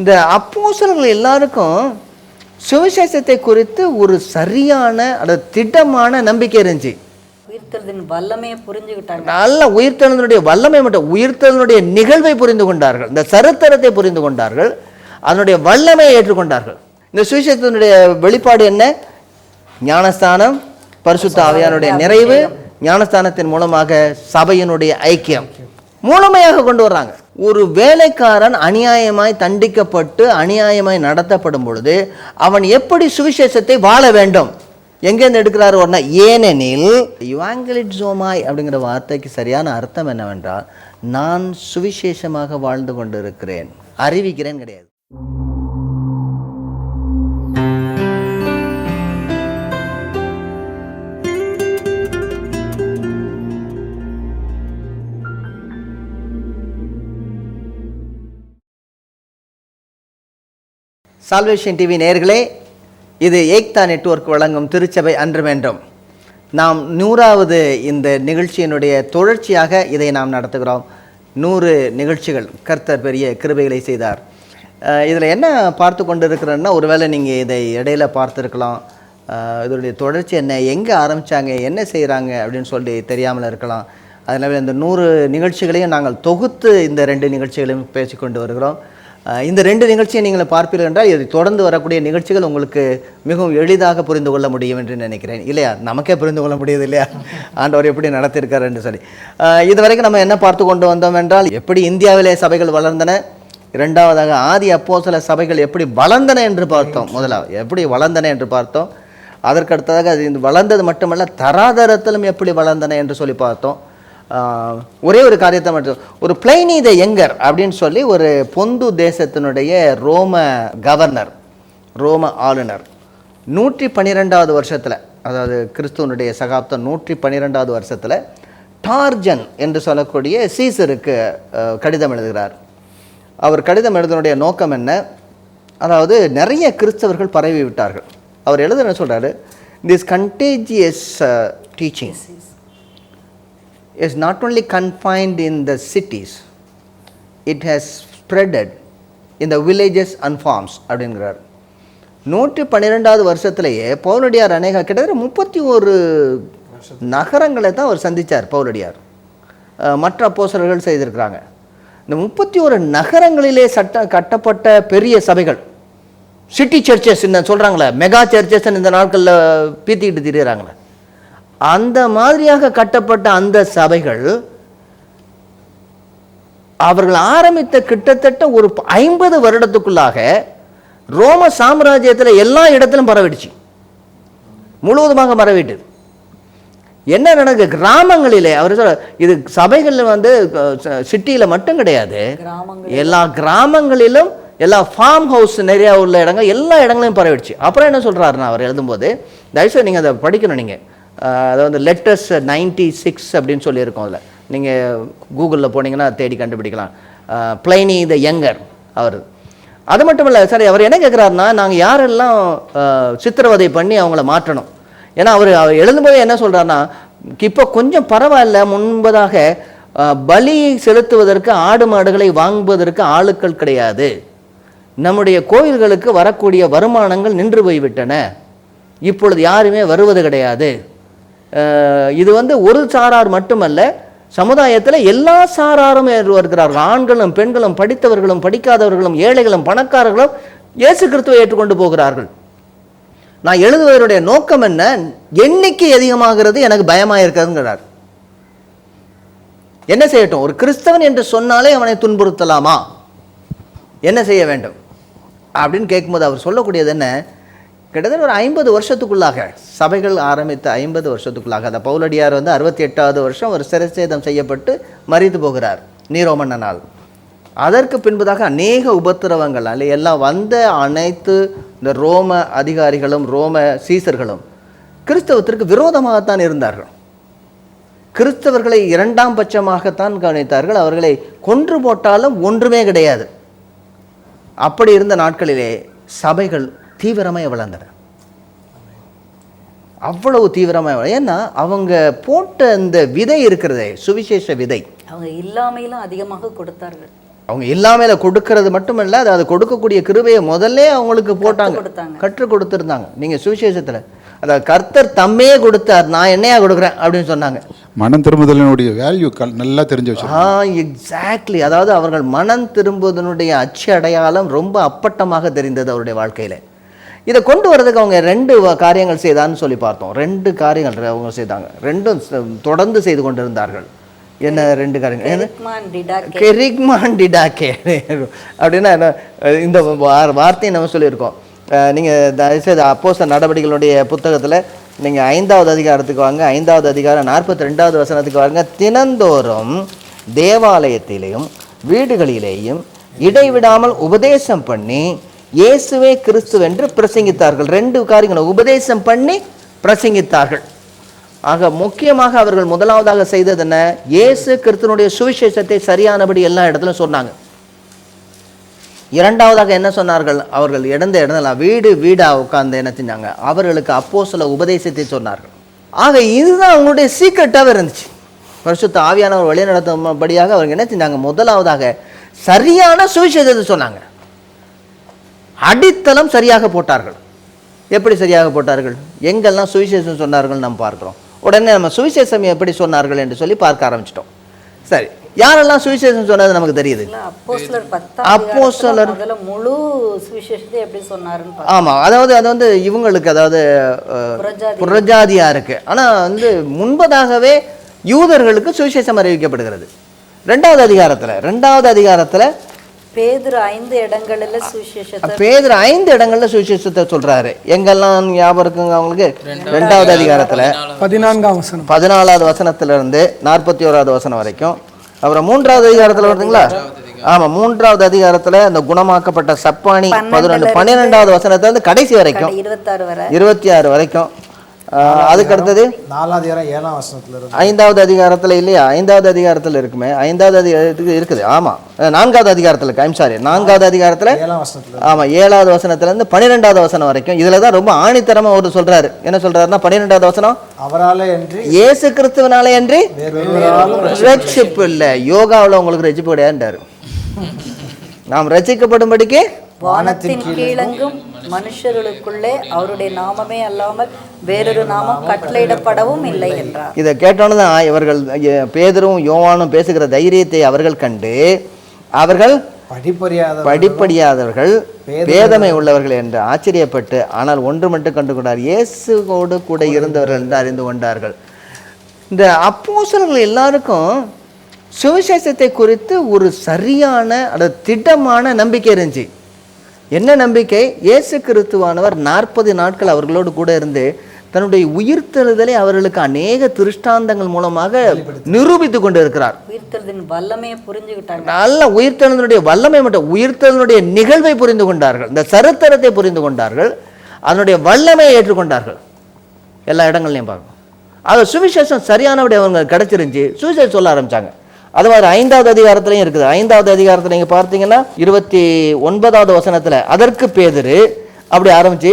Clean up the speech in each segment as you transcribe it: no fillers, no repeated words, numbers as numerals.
இந்த அப்போஸ்தலர்கள் எல்லாருக்கும் சுவிசேஷத்தை குறித்து ஒரு சரியான அல்லது திட்டமான நம்பிக்கை இருந்துச்சு. உயிர்த்தெழுதின் வல்லமையை புரிஞ்சுக்கிட்டாங்க. நல்ல உயிர்த்தெழுதனுடைய வல்லமை மட்டும், உயிர்த்தெழுதனுடைய நிகழ்வை புரிந்து கொண்டார்கள், இந்த சரித்திரத்தை புரிந்து கொண்டார்கள், அதனுடைய வல்லமையை ஏற்றுக்கொண்டார்கள். இந்த சுவிசேஷத்தினுடைய வெளிப்பாடு என்ன? ஞானஸ்தானம், பரிசுத்த ஆவியானுடைய நிறைவு, ஞானஸ்தானத்தின் மூலமாக சபையினுடைய ஐக்கியம் முழுமையாக கொண்டு வர்றாங்க. ஒரு வேலைக்காரன் அநியாயமாய் தண்டிக்கப்பட்டு அநியாயமாய் நடத்தப்படும் பொழுது அவன் எப்படி சுவிசேஷத்தை வாழ வேண்டும்? எங்கேருந்து எடுக்கிறாரு? ஒன்றா, ஏனெனில் யுவாங்கலிட்சோமாய் அப்படிங்கிற வார்த்தைக்கு சரியான அர்த்தம் என்னவென்றால், நான் சுவிசேஷமாக வாழ்ந்து கொண்டு இருக்கிறேன், அறிவிக்கிறேன் கிடையாது. சால்வேஷன் டிவி நேயர்களே, இது ஏக்தா நெட்வொர்க் வழங்கும் திருச்சபை அன்றும் என்றும். நாம் 100வது இந்த நிகழ்ச்சியினுடைய தொடர்ச்சியாக இதை நாம் நடத்துகிறோம். 100 நிகழ்ச்சிகள் கர்த்தர் பெரிய கிருபைகளை செய்தார். இதில் என்ன பார்த்து கொண்டு இருக்கிறேன்னா, ஒருவேளை நீங்கள் இதை இடையில பார்த்துருக்கலாம், இதனுடைய தொடர்ச்சி என்ன, எங்கே ஆரம்பித்தாங்க, என்ன செய்கிறாங்க அப்படின்னு சொல்லி தெரியாமல் இருக்கலாம். அதனால் இந்த 100 நிகழ்ச்சிகளையும் நாங்கள் தொகுத்து இந்த 2 நிகழ்ச்சிகளையும் பேசிக்கொண்டு வருகிறோம். இந்த 2 நிகழ்ச்சியை நீங்கள் பார்ப்பீர்கள் என்றால் இது தொடர்ந்து வரக்கூடிய நிகழ்ச்சிகள் உங்களுக்கு மிகவும் எளிதாக புரிந்து கொள்ள முடியும் என்று நினைக்கிறேன். இல்லையா? நமக்கே புரிந்து கொள்ள முடியுது இல்லையா, ஆண்டவர் எப்படி நடத்தியிருக்கார் என்று சொல்லி. இதுவரைக்கும் நம்ம என்ன பார்த்து கொண்டு வந்தோம் என்றால், எப்படி இந்தியாவிலே சபைகள் வளர்ந்தன, இரண்டாவதாக ஆதி அப்போஸ்தல சபைகள் எப்படி வளர்ந்தன என்று பார்த்தோம். முதலாவது எப்படி வளர்ந்தன என்று பார்த்தோம். அதற்கடுத்ததாக அது வளர்ந்தது மட்டுமல்ல, தராதரத்திலும் எப்படி வளர்ந்தன என்று சொல்லி பார்த்தோம். ஒரே ஒரு காரியத்தை மட்டும், ஒரு பிளைனி த யங்கர் அப்படின்னு சொல்லி ஒரு பொந்து தேசத்தினுடைய ரோம கவர்னர், ரோம ஆளுநர் 112வது வருஷத்தில், அதாவது கிறிஸ்துவனுடைய சகாப்தம் 112வது வருஷத்தில் டார்ஜன் என்று சொல்லக்கூடிய சீசருக்கு கடிதம் எழுதுகிறார். அவர் கடிதம் எழுதினுடைய நோக்கம் என்ன? அதாவது நிறைய கிறிஸ்தவர்கள் பரவி விட்டார்கள். அவர் எழுதுன சொல்கிறாரு, this contagious teaching is not only confined in the cities, it has spreaded in the villages and farms அப்படிங்கிறார். 112வது வருஷத்திலேயே பவுலடியார் கிட்டத்தட்ட 31 நகரங்களை தான் அவர் சந்தித்தார். பவுலடியார் மற்ற அப்போஸ்தலர்கள் செய்திருக்கிறாங்க. இந்த 31 நகரங்களிலே கட்டப்பட்ட பெரிய சபைகள், சிட்டி சர்ச்சஸ் என்ன சொல்கிறாங்களே, மெகா சர்ச்சஸ் இந்த நாட்களில் பீத்திக்கிட்டு திரிகிறாங்களே, அந்த மாதிரியாக கட்டப்பட்ட அந்த சபைகள் அவர்கள் ஆரம்பித்த கிட்டத்தட்ட ஒரு 50 வருடத்துக்குள்ளாக ரோம சாம்ராஜ்யத்தில் எல்லா இடத்திலும் பரவிடுச்சு, முழுவதுமாக பரவிட்டு. என்ன நடக்குது? கிராமங்களிலே, அவர் சொல்ற இது சபைகளில் சிட்டியில் மட்டும் கிடையாது, எல்லா கிராமங்களிலும், எல்லா ஃபார்ம் ஹவுஸ் நிறையா உள்ள இடங்கள், எல்லா இடங்களையும் பரவிடுச்சு. அப்புறம் என்ன சொல்கிறாருன்னா, அவர் எழுதும்போது, தயவுசெய்து நீங்கள் அதை படிக்கணும். நீங்கள் அதாவது லெட்டர்ஸ் 96 அப்படின்னு சொல்லியிருக்கோம். அதில் நீங்கள் கூகுளில் போனீங்கன்னா தேடி கண்டுபிடிக்கலாம். பிளைனி த யங்கர் அவர். அது மட்டும் இல்லை, சரி, அவர் என்ன கேட்குறாருன்னா, நாங்கள் யாரெல்லாம் சித்திரவதை பண்ணி அவங்கள மாற்றணும். ஏன்னா அவர் எழுதும்போது என்ன சொல்கிறாருன்னா, இப்போ கொஞ்சம் பரவாயில்ல, முன்பதாக பலி செலுத்துவதற்கு ஆடு மாடுகளை வாங்குவதற்கு ஆளுக்கள் கிடையாது, நம்முடைய கோயில்களுக்கு வரக்கூடிய வருமானங்கள் நின்று போய்விட்டன, இப்பொழுது யாருமே வருவது கிடையாது. இது ஒரு சாரார் மட்டுமல்ல, சமுதாயத்தில் எல்லா சாராரும் வருகிறார்கள், ஆண்களும் பெண்களும், படித்தவர்களும் படிக்காதவர்களும், ஏழைகளும் பணக்காரர்களும் இயேசு கிறிஸ்துவை ஏற்றுக்கொண்டு போகிறார்கள். நான் எழுதுவதனுடைய நோக்கம் என்ன? எண்ணிக்கை அதிகமாகிறது, எனக்கு பயமாக இருக்கிறதுங்கிறார். என்ன செய்யட்டும்? ஒரு கிறிஸ்தவன் என்று சொன்னாலே அவனை துன்புறுத்தலாமா? என்ன செய்ய வேண்டும் அப்படின்னு கேட்கும்போது அவர் சொல்லக்கூடியது என்ன? கிட்டத்தட்ட ஒரு 50 வருஷத்துக்குள்ளாக, சபைகள் ஆரம்பித்த 50 வருஷத்துக்குள்ளாக, அந்த பவுலடியார் 68வது வருஷம் ஒரு சிரச்சேதம் செய்யப்பட்டு மரித்து போகிறார் நீரோ மன்னனால். அதற்கு பின்பதாக அநேக உபத்திரவங்கள் அல்ல எல்லாம் வந்த அனைத்து இந்த ரோம அதிகாரிகளும் ரோம சீசர்களும் கிறிஸ்தவத்திற்கு விரோதமாகத்தான் இருந்தார்கள். கிறிஸ்தவர்களை 2ஆம் பட்சமாகத்தான் கவனித்தார்கள். அவர்களை கொன்று போட்டாலும் ஒன்றுமே கிடையாது. அப்படி இருந்த நாட்களிலே சபைகள் தீவிரமாக வளர்ந்தன. அவ்வளவு தீவிரமாக, ஏன்னா அவங்க போட்ட இந்த விதை இருக்கிறதே, சுவிசேஷ விதை, அவங்க இல்லாமையிலும் அதிகமாக கொடுத்தார்கள். அவங்க எல்லாமே கொடுக்கறது மட்டுமல்ல, அது கொடுக்கக்கூடிய கிருபையை முதல்ல அவங்களுக்கு போட்டாங்க, கற்றுக் கொடுத்துருந்தாங்க. நீங்கள் சுவிசேஷத்தில் அதாவது கர்த்தர் தம்மையே கொடுத்தார், நான் என்னையா கொடுக்குறேன் அப்படின்னு சொன்னாங்க. மனம் திரும்புதலினுடைய வேல்யூ நல்லா தெரிஞ்சு வச்சு. எக்ஸாக்ட்லி. அதாவது அவர்கள் மனம் திரும்புவதனுடைய அச்சு அடையாளம் ரொம்ப அப்பட்டமாக தெரிந்தது அவருடைய வாழ்க்கையில். இதை கொண்டு வரதுக்கு அவங்க 2 காரியங்கள் செய்தான்னு சொல்லி பார்த்தோம். 2 காரியங்கள் அவங்க செய்தாங்க, 2 தொடர்ந்து செய்து கொண்டிருந்தார்கள். என்ன 2 காரியங்கள்? கெரிக்மான் டிடாக்கே அப்படின்னா என்ன? இந்த வார்த்தையை நம்ம சொல்லியிருக்கோம். நீங்கள் தயவுசெய்து அப்போஸ்தலர் நடவடிக்கைகளுடைய புத்தகத்தில் நீங்கள் 5வது அதிகாரத்துக்கு வாங்க, 5வது அதிகாரம் 42வது வசனத்துக்கு வாங்க. தினந்தோறும் தேவாலயத்திலேயும் வீடுகளிலேயும் இடைவிடாமல் உபதேசம் பண்ணி இயேசுவே கிறிஸ்துவென்று பிரசங்கித்தார்கள். 2 காரியங்கள், உபதேசம் பண்ணி பிரசங்கித்தார்கள். ஆக முக்கியமாக அவர்கள் முதலாவதாக செய்தது என்ன? இயேசு கிறிஸ்துவனுடைய சுவிசேஷத்தை சரியானபடி எல்லா இடத்துலையும் சொன்னாங்க. இரண்டாவதாக என்ன சொன்னார்கள்? அவர்கள் இடத்துல வீடு வீடாக உட்கார்ந்து என்ன செஞ்சாங்க? அவர்களுக்கு அப்போஸ்தல உபதேசத்தை சொன்னார்கள். ஆக இதுதான் அவங்களுடைய சீக்ரெட்டாகவே இருந்துச்சு. பரிசுத்த ஆவியானவர் வழிநடத்தும்படியாக அவர்கள் என்ன செஞ்சாங்க? முதலாவதாக சரியான சுவிசேஷத்தை சொன்னாங்க. அடித்தளம் சரியாக போட்டார்கள். எப்படி சரியாக போட்டார்கள்? எங்கெல்லாம் சுவிசேஷம் சொன்னார்கள் நம்ம பார்க்குறோம். உடனே நம்ம சுவிசேஷம் எப்படி சொன்னார்கள் என்று சொல்லி பார்க்க ஆரம்பிச்சிட்டோம். சரி, யாரெல்லாம் சுவிசேஷம் சொன்னது நமக்கு தெரியுது. அப்போஸ்தலர் முழு சுவிசேஷத்தை எப்படி சொன்னாருன்னு. ஆமாம், அதாவது இவங்களுக்கு அதாவது புறஜாதியா இருக்கு. ஆனால் முன்பதாகவே யூதர்களுக்கு சுவிசேஷம் அறிவிக்கப்படுகிறது. 2வது அதிகாரத்தில் பேதுரு 5 இடங்கள்ல சுவிசேஷத்தை பேதுரு 5 இடங்கள்ல சுவிசேஷத்தை சொல்றாரு. எங்கெல்லாம் ஞாபகம் இருக்குங்க அவங்களுக்கு? 2வது அதிகாரத்தில் 14வது வசனத்திலிருந்து 41வது வசனம் வரைக்கும். அப்புறம் 3வது அதிகாரத்தில் வருதுங்களா? ஆமாம், 3வது அதிகாரத்தில் அந்த குணமாக்கப்பட்ட சப்பானி 12வது வசனத்திலிருந்து கடைசி வரைக்கும் 26 வரைக்கும். அதுக்கு அடுத்தது 5வது அதிகாரத்தில் இல்லையா? 5வது அதிகாரத்தில் இருக்குமே, 5வது அதிகாரத்துக்கு இருக்குது. ஆமாம், 4வது அதிகாரத்தில் இருக்கு. 4வது அதிகாரத்தில் ஆமாம் 7வது வசனத்திலேருந்து 12வது வசனம் வரைக்கும். இதில் தான் ரொம்ப ஆணித்தரமாக ஒரு சொல்றாரு. என்ன சொல்றாருன்னா 12வது வசனம், இயேசு கிறிஸ்துவினாலே அன்றி ரட்சிப்பு இல்லை. யோகாவில் உங்களுக்கு ரட்சிப்பு கிடையாதுன்றாரு. நாம் ரட்சிக்கப்படும்படிக்கு வானத்தின் கீழெங்கும் மனுஷர்களுக்குள்ளே அவருடைய நாமமே அல்லாமல் வேறொரு நாமம் கட்டளையிடப்படவும் இல்லை என்றார். இதை கேட்டோன்னு தான் இவர்கள் பேதுரும் யோவானும் பேசுகிற தைரியத்தை அவர்கள் கண்டு அவர்கள் படிப்படியாதவர்கள் வேதமை உள்ளவர்கள் என்று ஆச்சரியப்பட்டு, ஆனால் ஒன்று மட்டும் கண்டு கொண்டார், இயேசுவோடு கூட இருந்தவர்கள் என்று அறிந்து கொண்டார்கள். இந்த அப்போஸ்தலர்கள் எல்லாருக்கும் சுவிசேஷத்தை குறித்து ஒரு சரியான அல்லது திடமான நம்பிக்கை இருந்துச்சு. என்ன நம்பிக்கை? இயேசு கிறிஸ்துவானவர் 40 நாட்கள் அவர்களோடு கூட இருந்து தன்னுடைய உயிர்த்தெழுதலை அவர்களுக்கு அநேக திருஷ்டாந்தங்கள் மூலமாக நிரூபித்து கொண்டு இருக்கிறார். உயிர்த்தெழுதின் வல்லமையை புரிஞ்சுக்கிட்டாங்க. நல்ல உயிர்த்தெழுதலுடைய வல்லமை மட்டும், உயிர்த்தெழுதலுடைய நிகழ்வை புரிந்து கொண்டார்கள், இந்த சரித்திரத்தை புரிந்து கொண்டார்கள், அதனுடைய வல்லமையை ஏற்றுக்கொண்டார்கள். எல்லா இடங்கள்லையும் பார்க்கணும். அது சுவிசேஷம் சரியானபடி அவங்க கிடைச்சிருந்துச்சு, சுவிசேஷம் சொல்ல ஆரம்பிச்சாங்க. அது மாதிரி 5வது அதிகாரத்திலையும் இருக்குது. 5வது அதிகாரத்தில் நீங்கள் பார்த்தீங்கன்னா 29வது வசனத்தில் அதற்கு பேதுரு அப்படி ஆரம்பிச்சு,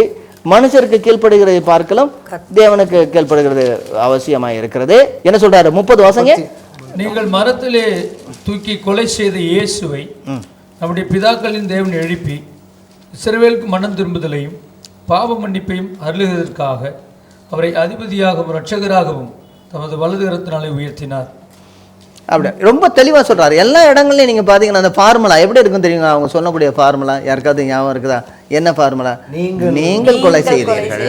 மனுஷருக்கு கீழ்ப்படுகிறதை பார்க்கலாம் தேவனுக்கு கீழ்ப்படுகிறது அவசியமாக இருக்கிறது. என்ன சொல்றாரு? 30 வசங்க, நீங்கள் மரத்திலே தூக்கி கொலை செய்த இயேசுவை நம்முடைய பிதாக்களின் தேவன் எழுப்பி இஸ்ரவேலுக்கு மனம் திரும்புதலையும் பாவ மன்னிப்பையும் அருளுவதற்காக அவரை அதிபதியாகவும் இரட்சகராகவும் தமது வலது கரத்தினாலே உயர்த்தினார். அப்படி ரொம்ப தெளிவாக சொல்கிறாரு. எல்லா இடங்கள்லையும் நீங்கள் பார்த்தீங்கன்னா அந்த ஃபார்முலா எப்படி இருக்கும் தெரியுங்க? அவங்க சொல்லக்கூடிய ஃபார்முலா யாருக்காவது ஞாபகம் இருக்குதா? என்ன ஃபார்முலா? நீங்கள் கொலை செய்தீர்கள்,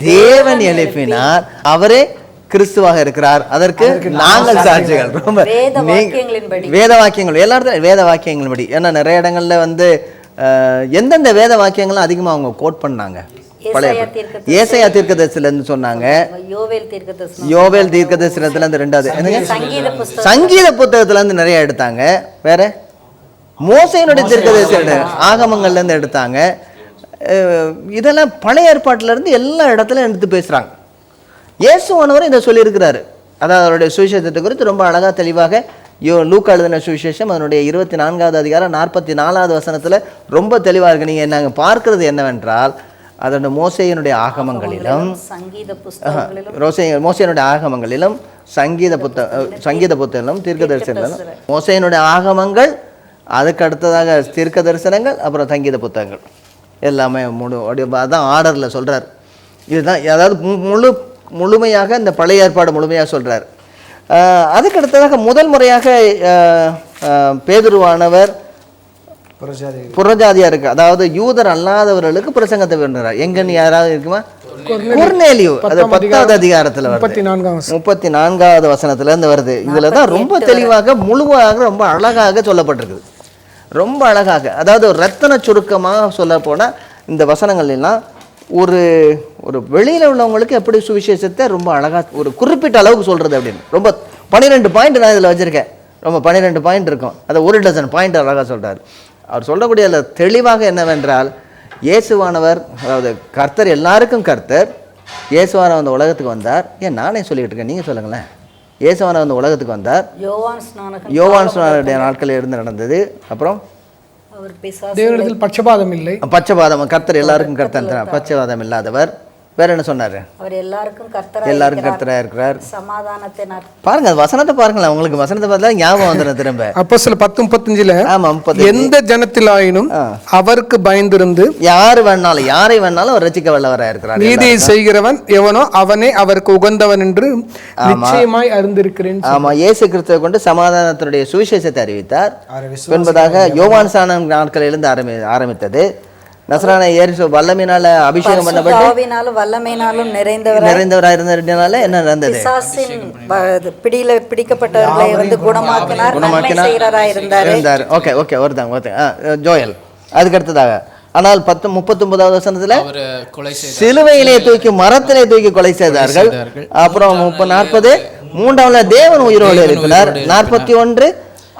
தேவன் எழுப்பினார், அவரே கிறிஸ்துவாக இருக்கிறார், அதற்கு நாங்கள் சாட்சிகள். ரொம்ப வேத வாக்கியங்கள், எல்லா இடத்துல வேத வாக்கியங்களின்படி. ஏன்னா நிறைய இடங்கள்ல எந்தெந்த வேத வாக்கியங்களும் அதிகமாக அவங்க கோட் பண்ணாங்க. ஏசாயா தீர்க்கதரிசியிலிருந்து சொன்னாங்க, யோவேல் தீர்க்கதரிசியிலிருந்து 2வது சங்கீத புத்தகத்துல இருந்து நிறைய எடுத்தாங்க. வேற மோசேயினுடைய தீர்க்கதரிசி ஆகமங்கள்ல இருந்து எடுத்தாங்க. இதெல்லாம் பழைய ஏற்பாட்டில இருந்து எல்லா இடத்துலையும் எடுத்து பேசுறாங்க. இயேசுவானவர் இதை சொல்லியிருக்கிறாரு. அதாவது அவருடைய சுவிசேஷத்தை குறித்து ரொம்ப அழகா தெளிவாக லூக்கா எழுதின சுவிசேஷம் அதனுடைய 24வது அதிகாரம் 44வது வசனத்துல ரொம்ப தெளிவாக இருக்கு. நீங்க நாங்க பார்க்கிறது என்னவென்றால், அதோட மோசேயினுடைய ஆகமங்களிலும் மோசேயினுடைய ஆகமங்களிலும் சங்கீத புத்தகம் தீர்க்கதரிசனம், மோசேயினுடைய ஆகமங்கள் அதுக்கு அடுத்ததாக தீர்க்க தரிசனங்கள், அப்புறம் சங்கீத புத்தகங்கள் எல்லாமே அதான் ஆர்டரில் சொல்கிறார். இதுதான் அதாவது முழுமையாக இந்த பழைய ஏற்பாடு முழுமையாக சொல்கிறார். அதுக்கு அடுத்ததாக முதல் முறையாக பேதுருவானவர் புறஜாதியாருக்கு, அதாவது யூதர் அல்லாதவர்களுக்கு பிரசங்கத்தை வேண்டுகிறார். எங்கன்னு யாராவது இருக்குமா? கொர்நேலியு. அது 10வது அதிகாரத்தில் வருது, 34வது வசனத்துல இருந்து வருது. இதுல தான் ரொம்ப தெளிவாக முழுமையாக ரொம்ப அழகாக சொல்லப்பட்டிருக்குது. ரொம்ப அழகாக, அதாவது ரத்தன சுருக்கமாக சொல்ல போனால் இந்த வசனங்கள் எல்லாம் ஒரு ஒரு வெளியில் உள்ளவங்களுக்கு எப்படி சுவிசேஷத்தை ரொம்ப அழகாக ஒரு குறிப்பிட்ட அளவுக்கு சொல்கிறது அப்படின்னு ரொம்ப 12 பாயிண்ட் நான் இதில் வச்சுருக்கேன். ரொம்ப 12 பாயிண்ட் இருக்கும். அதை 1 டசன் பாயிண்ட் அழகாக சொல்கிறார். அவர் சொல்லக்கூடிய தெளிவாக என்னவென்றால், இயேசுவானவர், அதாவது கர்த்தர், எல்லாருக்கும் கர்த்தர், இயேசுவானவர் அந்த உலகத்துக்கு வந்தார். ஏன் நானே சொல்லிக்கிட்டு இருக்கேன், நீங்கள் சொல்லுங்களேன். இயேசுவானவர் அந்த உலகத்துக்கு வந்தார். யோவான் ஸ்நானனுடைய நாட்களில் இருந்து நடந்தது. அப்புறம் தேவனிடத்தில் பட்சபாதம் இல்லை. பட்சபாதம், கர்த்தர் எல்லாருக்கும் கர்த்தர், பட்சபாதம் இல்லாதவர். வேற என்ன சொன்னாரு? அவர் எல்லாருக்கும் கர்த்தராக இருக்கிறார். சமாதானத்தை பாருங்க, வசனத்தை பாருங்களேன். உங்களுக்கு வசனத்தை பார்த்தா ஞாபகம் வந்துடும் திரும்ப. அப்போஸ்தலர் 10:35 ஆமா, எந்த ஜனத்திலாயினும் அவருக்கு பயந்திருந்து யாரை வேணாலும் அவர் ரட்சிக்க வல்லவராக இருக்கிறார். நீதியை செய்கிறவன் எவனோ அவனே அவருக்கு உகந்தவன் என்று நிச்சயமாய் அறிந்திருக்கிறேன். ஆமா, இயேசு கிறிஸ்துவை கொண்டு சமாதானத்தினுடைய சுவிசேஷத்தை அறிவித்தார் என்பதாக யோவான் ஸ்நானம் நாட்களிலிருந்து ஆரம்பித்தது. நசரான இயேசு வல்லமையினால அபிஷேகம் பண்ணப்பட்டு வல்லமையினாலும் நிறைந்தவராக இருந்ததுனால என்ன நடந்தது? பிடியில பிடிக்கப்பட்டவர்களை வந்து குணமாக்கினார் இருந்தார். ஓகே ஓகே, ஒருத்தங்க ஜோயல். அதுக்கு அடுத்ததாக, ஆனால் 39வது வசனத்துல சிலுவையிலே தூக்கி மரத்திலே தூக்கி கொலை செய்தார்கள். அப்புறம் 40 மூன்றாவது தேவன் உயிரோடு இருக்கிறார். 41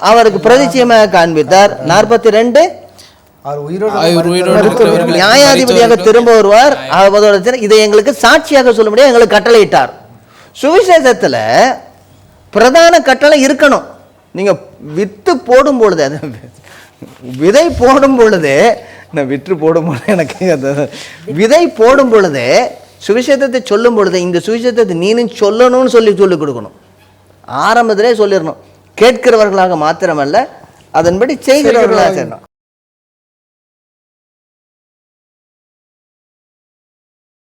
அவருக்கு பிரதிச்சயமாக காண்பித்தார். 42 நியாயாதிபதியாக திரும்ப வருவார். இதை எங்களுக்கு சாட்சியாக சொல்ல முடியாது, எங்களுக்கு கட்டளையிட்டார். சுவிசேஷத்துல பிரதான கட்டளை இருக்கணும். நீங்க வித்து போடும் பொழுது, விதை போடும் பொழுது, விற்று போடும் பொழுது, எனக்கு விதை போடும் பொழுது சுவிசேஷத்தை சொல்லும் பொழுது இந்த சுவிசேஷத்தை நீனும் சொல்லணும்னு சொல்லிக் கொடுக்கணும். ஆரம்பத்திலே சொல்லிடணும். கேட்கிறவர்களாக மாத்திரமல்ல, அதன்படி செய்கிறவர்களாக செய்யணும்.